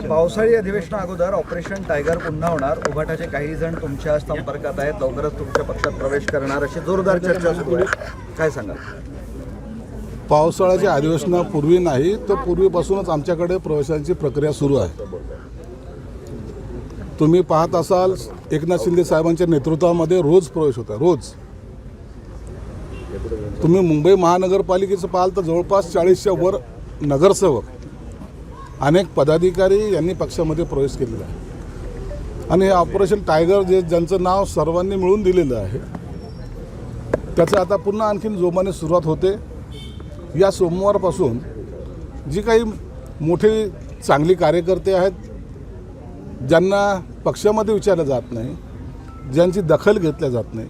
पावसाळी अधिवेशना अगोदर operation tiger पुन्हा होणार. उभाटाचे काही जण तुमच्या संपर्कात आहेत, लवकरच तुमच्या पक्षात प्रवेश करणार अशी जोरदार चर्चा सुरू आहे. काय सांगाल? पावसाळ्याच्या अधिवेशनापूर्वी नाही तर पूर्वीपासूनच आमच्याकडे प्रवेशांची प्रक्रिया सुरू आहे. तुम्ही पाहत असाल एकनाथ शिंदे साहेबांच्या नेतृत्वामध्ये रोज प्रवेश होता. रोज तुम्ही मुंबई महानगरपालिकेचं पाहाल तर जवळपास 40च्या वर नगरसेवक, अनेक पदाधिकारी यांनी पक्षामध्ये प्रवेश केलेला आहे. आणि हे ऑपरेशन टायगर ज्यांचं नाव सर्वांनी मिळून दिलेलं आहे त्याचं आता पुन्हा आणखीन जोमाने सुरुवात होते. या सोमवारपासून जी काही मोठी चांगली कार्यकर्ते आहेत, ज्यांना पक्षामध्ये विचारलं जात नाही, ज्यांची दखल घेतल्या जात नाही,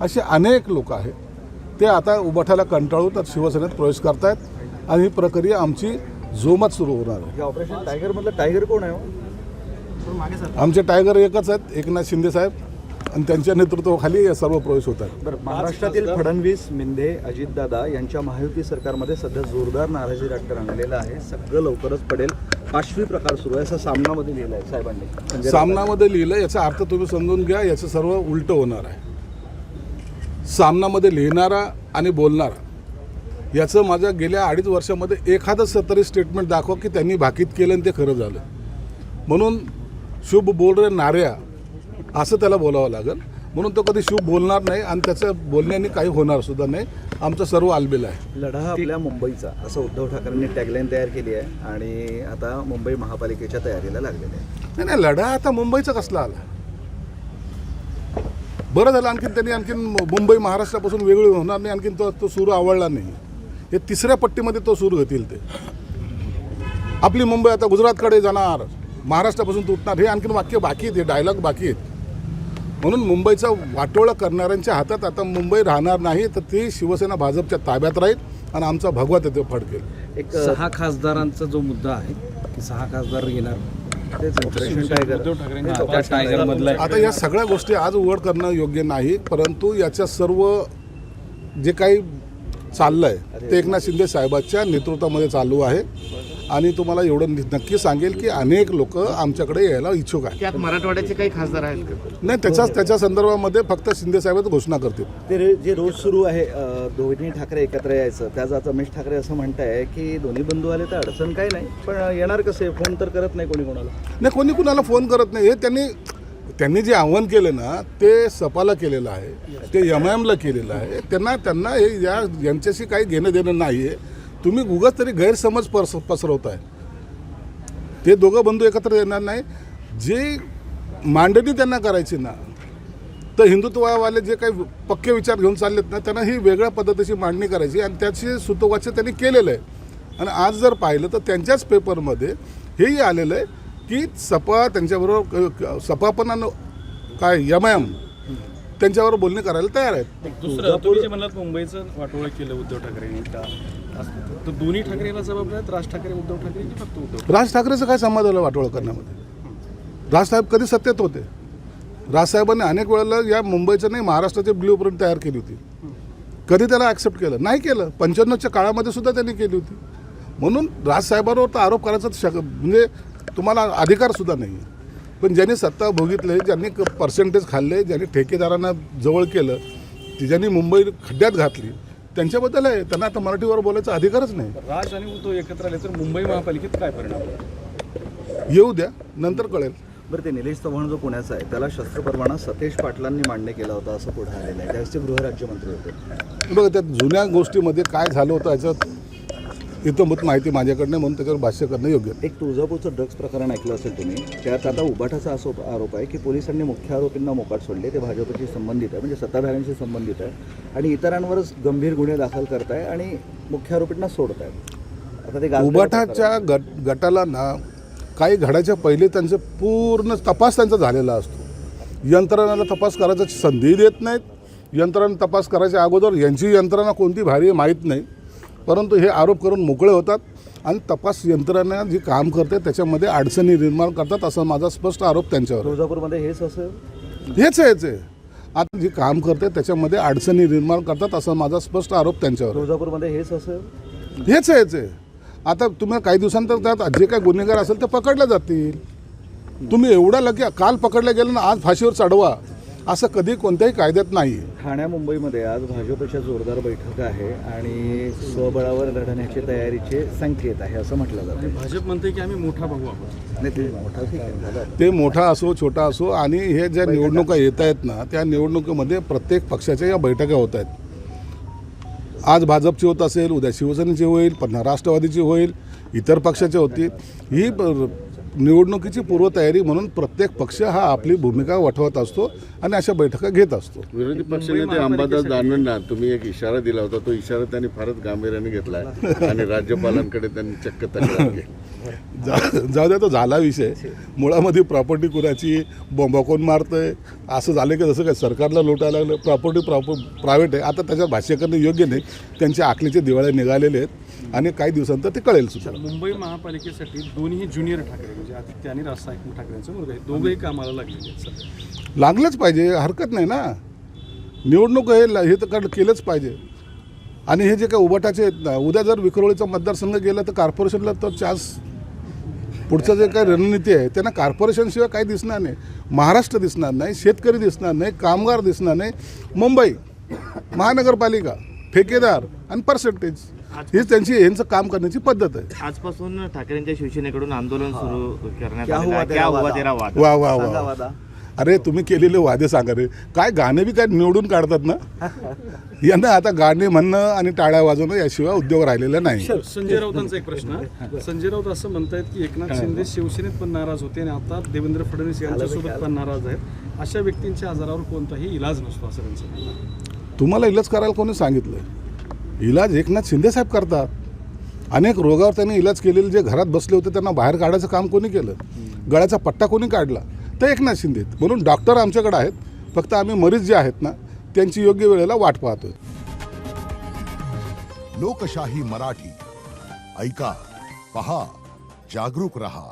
असे अनेक लोक आहेत, ते आता उभाटाला कंटाळून शिवसेनेत प्रवेश करत आहेत आणि ही प्रक्रिया आमची जोमात सुरू होणार आहे. ऑपरेशन टायगरमधलं टायगर कोण आहे? आमचे टायगर एकच आहेत, एकनाथ शिंदे साहेब, आणि त्यांच्या नेतृत्वाखाली हे सर्व प्रवेश होत आहेत. बरं, महाराष्ट्रातील फडणवीस, मिंधे, अजितदादा यांच्या महायुती सरकारमध्ये सध्या जोरदार नाराजी रंगलेला आहे. सगळं लवकरच पडेल, पाशवी प्रकार सुरू आहे असं सामनामध्ये लिहिलं आहे साहेबांनी. सामनामध्ये लिहिलं याचा अर्थ तुम्ही समजून घ्या, याचं सर्व उलटं होणार आहे. सामनामध्ये लिहिणारा आणि बोलणारा याचं माझ्या गेल्या 2.5 वर्षामध्ये एखादं तरी स्टेटमेंट दाखवा की त्यांनी भाकीत केलं आणि ते खरं झालं. म्हणून शुभ बोल रे नाऱ्या असं त्याला बोलावं लागेल. म्हणून तो कधी शुभ बोलणार नाही आणि त्याचं बोलण्याने काही होणार सुद्धा नाही. आमचं सर्व आलबेल आहे. लढा आपल्या मुंबईचा असं उद्धव ठाकरेंनी टॅगलाईन तयार केली आहे आणि आता मुंबई महापालिकेच्या तयारीला लागलेले आहे. नाही, लढा आता मुंबईचा कसला आला? बरं झालं आणखीन मुंबई महाराष्ट्रापासून वेगळी होणार नाही, आणखीन तो सूर आवडला नाही. हे तिसऱ्या पट्टीमध्ये तो सूर घेतील. ते आपली मुंबई आता गुजरातकडे जाणार, महाराष्ट्रापासून तुटणार, हे आणखीन वाक्य बाकी आहेत, हे डायलॉग बाकी आहेत. म्हणून मुंबईचा वाटोळा करणाऱ्यांच्या हातात आता मुंबई राहणार नाही, तर ती शिवसेना भाजपच्या ताब्यात राहील आणि आमचा भगवा तिथे फडकेल. एक 6 खासदारांचा जो मुद्दा आहे की 6 खासदार येणार, आता या सगळ्या गोष्टी आज उघड करणं योग्य नाही, परंतु याच्या सर्व जे काही चाललं आहे ते एकनाथ शिंदे साहेबांच्या नेतृत्वामध्ये चालू आहे. आणि तुम्हाला एवढं नक्की सांगेल की अनेक लोक आमच्याकडे यायला इच्छुक आहेत. त्यात मराठवाड्याचे काही खासदार आहेत का? नाही, त्याच्या संदर्भामध्ये फक्त शिंदे साहेबच घोषणा करतील. ते जे रोज सुरू आहे दोन्ही ठाकरे एकत्र यायचं, त्याचा रमेश ठाकरे असं म्हणताय की दोन्ही बंधू आले तर अडचण काही नाही, पण येणार कसे? फोन तर करत नाही कोणी कोणाला. नाही, कोणी कुणाला फोन करत नाही. हे त्यांनी जे आव्हान केलं ना ते सपाला केलेलं आहे, ते MIMला केलेलं आहे. त्यांना हे यांच्याशी काही घेणं देणं नाही आहे. तुम्ही उगाच तरी गैरसमज पसरवत आहे. ते दोघं बंधू एकत्र येणार नाही. जे मांडणी त्यांना करायची ना, तर हिंदुत्ववाले जे काही पक्के विचार घेऊन चाललेत ना, त्यांना ही वेगळ्या पद्धतीची मांडणी करायची आणि त्याची सुतोवाच त्यांनी केलेलं आहे. आणि आज जर पाहिलं तर त्यांच्याच पेपरमध्ये हेही आलेलं आहे की सपा त्यांच्याबरोबर सपापणानं काय MIM त्यांच्यावर बोलणे करायला तयार आहेत. दुसरं तुम्ही जे म्हणलात मुंबईचं वाटोळं केलं उद्धव ठाकरेंनी का, तर दोन्ही ठाकरेला जबाबदार आहेत, राज ठाकरे उद्धव ठाकरे की फक्त उद्धव? राज ठाकरेचं काय संबंध आलं वाटोळं करण्यामध्ये? राजसाहेब कधी सत्तेत होते? राजसाहेबांनी अनेक वेळेला या मुंबईचं नाही महाराष्ट्राची ब्ल्यूप्रिंट तयार केली होती. कधी त्याला ॲक्सेप्ट केलं नाही? केलं. 95च्या काळामध्ये सुद्धा त्यांनी केली होती. म्हणून राजसाहेबांवर तर आरोप करायचा म्हणजे तुम्हाला अधिकार सुद्धा नाही. पण ज्यांनी सत्ता भोगितले, ज्यांनी पर्सेंटेज खाल्ले, ज्यांनी ठेकेदारांना जवळ केलं, ज्यांनी मुंबई खड्ड्यात घातली, त्यांच्याबद्दल आहे. त्यांना आता मराठीवर बोलायचा अधिकारच नाही. राज आणि उद्धव एकत्र आले तर मुंबई महापालिकेत काय परिणाम? येऊ द्या, नंतर कळेल. बरं, ते निलेश चव्हाण जो पुण्याचा आहे त्याला शस्त्र परवाना सतेज पाटलांनी मान्य केला होता असं पुढे आलेलं आहे. त्यावेळेस ते गृहराज्यमंत्री होते. बघा, त्या जुन्या गोष्टीमध्ये काय झालं होतं याच्यात इतंभूत माहिती माझ्याकडे नाही, म्हणून त्याच्यावर भाष्य करणं योग्य. एक तुळजापूरचं ड्रग्ज प्रकरण ऐकलं असेल तुम्ही. त्यात आता उभाटाचा आरोप आहे की पोलिसांनी मुख्य आरोपींना मोकाट सोडले. ते भाजपशी संबंधित आहे, म्हणजे सत्ताधाऱ्यांशी संबंधित आहे आणि इतरांवरच गंभीर गुन्हे दाखल करताय आणि मुख्य आरोपींना सोडत आहेत. आता ते उभाटाच्या गटाला ना काही घडायच्या पहिले त्यांचं पूर्ण तपास त्यांचा झालेला असतो. यंत्रणाला तपास करायचा संधी देत नाहीत. यंत्रणा तपास करायच्या अगोदर यांची यंत्रणा कोणती भारी आहे माहीत नाही, परंतु हे आरोप करून मोकळे होतात आणि तपास यंत्रणा जी काम करते त्याच्यामध्ये अडचणी निर्माण करतात, असा माझा स्पष्ट आरोप त्यांच्यावर. तुळजापूरमध्ये हेच आहे. आता जी काम करते त्याच्यामध्ये अडचणी निर्माण करतात, असा माझा स्पष्ट आरोप त्यांच्यावर. तुळजापूरमध्ये हेच आहे. आता तुम्ही काही दिवसांतर त्यात जे काही गुन्हेगार असेल ते पकडले जातील. तुम्ही एवढा लगे काल पकडले गेलं ना आज फाशीवर चढवा असं कधी कोणत्याही कायद्यात नाही आहे. ठाण्या मुंबईमध्ये आज भाजपच्या जोरदार बैठक आहे आणि स्वबळावर लढण्याची तयारीचे संकेत आहे असं म्हटलं जातं. भाजप म्हणते की आम्ही मोठा भाऊ आहोत. नाही ते मोठा ठीक आहे झालं. ते मोठा असो छोटा असो आणि हे ज्या निवडणुका येत आहेत ना त्या निवडणुकीमध्ये प्रत्येक पक्षाच्या या बैठका होत आहेत. आज भाजपची होत असेल, उद्या शिवसेनेची होईल, पुन्हा राष्ट्रवादीची होईल, इतर पक्षाची होतील. ही निवडणुकीची पूर्वतयारी म्हणून प्रत्येक पक्ष हा आपली भूमिका वठवत असतो आणि अशा बैठका घेत असतो. विरोधी पक्षनेते अंबादास दानवेंना तुम्ही एक इशारा दिला होता, तो इशारा त्यांनी फारच गांभीर्याने घेतलाय आणि राज्यपालांकडे त्यांनी चक्क तक्रार केली. जाऊ द्या, तो झाला विषय. मुळामध्ये प्रॉपर्टी कुणाची, बॉम्बा कोण मारतंय, असं झालं की जसं काय सरकारला लुटायला लागलं. प्रॉपर्टी प्रायव्हेट आहे. आता त्याच्यात भाष्य करणं योग्य नाही. त्यांच्या आखलीचे दिवाळे निघालेले आहेत आणि काही दिवसांतर ते कळेल सुद्धा. मुंबई महापालिकेसाठी दोन्ही ज्युनियर ठाकरे म्हणजे आदित्य आणि राजसाहेब ठाकरेंचा मुलगा आहे, दोघंही कामाला लागलेले आहेत सर. लागलंच पाहिजे, हरकत नाही ना. निवडणूक हे तर केलंच पाहिजे. आणि हे जे काही उबाटाचे आहेत ना, उद्या जर विक्रोळीचा मतदारसंघ गेला तर कॉर्पोरेशनला तर चान्स, पुढचं जे काही रणनीती आहे त्यांना कॉर्पोरेशनशिवाय काही दिसणार नाही. महाराष्ट्र दिसणार नाही, शेतकरी दिसणार नाही, कामगार दिसणार नाही. मुंबई महानगरपालिका, ठेकेदार आणि पर्सेंटेज हीच यांचं काम करण्याची पद्धत आहे. आजपासून ठाकरेंच्या शिवसेनेकडून आंदोलन सुरू करण्यात क्या आलेलं हुआ आहे. तेरा क्या हुआ वादा? तेरा वादा? वा वा सांगा वा. वादा. अरे तुम्ही केलेले वादे सांगा रे. काय गाणे बी काय निवडून काढतात ना. यांना आता गाणे म्हणणं आणि टाळ्या वाजवणं याशिवाय उद्योग राहिलेला नाही. संजय राऊतांचा एक प्रश्न. संजय राऊत असं म्हणतायत की एकनाथ शिंदे शिवसेनेत पण नाराज होते आणि आता देवेंद्र फडणवीस यांच्यासोबत पण नाराज आहेत. अशा व्यक्तींच्या आजारावर कोणताही इलाज नसतो असं त्यांचं म्हणणं आहे. तुम्हाला इलाज करायला कोणी सांगितलं? इलाज एकनाथ शिंदेसाहेब करतात. अनेक रोगावर त्यांनी इलाज केलेले जे घरात बसले होते त्यांना बाहेर काढायचं काम कोणी केलं? गळ्याचा पट्टा कोणी काढला? तर एकनाथ शिंदे. म्हणून डॉक्टर आमच्याकडे आहेत. फक्त आम्ही मरीज जे आहेत ना त्यांची योग्य वेळेला वाट पाहतोय. लोकशाही मराठी ऐका, पहा, जागरूक रहा.